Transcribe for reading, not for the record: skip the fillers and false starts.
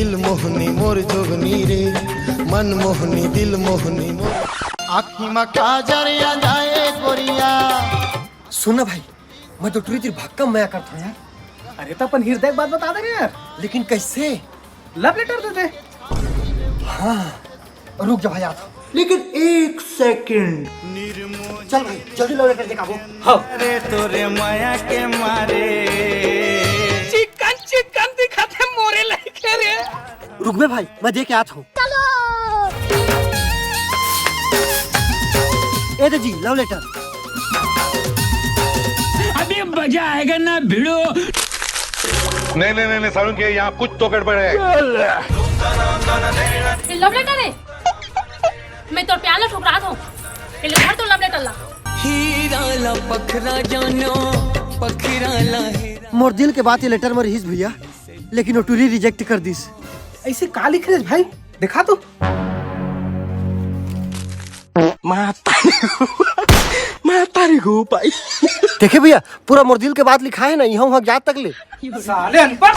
दिल मोहनी मोर जोगनी रे, मन मोहनी दिल मोहनी मोर आखी मा काजर या जाए गोरिया। सुनना भाई, मैं तो टूरी तेरी भक्कम मैं करता हूँ यार। अरे तो अपन हृदय बात बता देंगे यार। लेकिन कैसे? लव लेटर दे दे। हाँ रुक जा भाई आता। लेकिन एक सेकंड, चल भाई जल्दी लव लेटर दिखा वो। हाँ रे तोरे माया के मारे चिकन चिकन दिखाते मोरे लड़के रे। रुक बे भाई, मैं दे के आता हूँ। ए दे जी लव लेटर। अभी मजा आएगा ना भिड़ो। नहीं सारुण के यहाँ कुछ तो गड़बड़ है। लव लेटर है, मैं तो प्याला ठोक रहा था। पहले घर तो लव लेटर ला। हीरा ला पखरा जानो, पखरा ला हीरा। मोर दिल के बात ये लेटर में रहीस भैया, लेकिन वो टूरी रिजेक्ट कर दीस। ऐसे का लिख रहे भाई, दिखा तो। तारी हो पाई। देखे भैया, पूरा मोर दिल के बात लिखा है ना, यहाँ वहाँ जात तक ले। साले अनपढ़।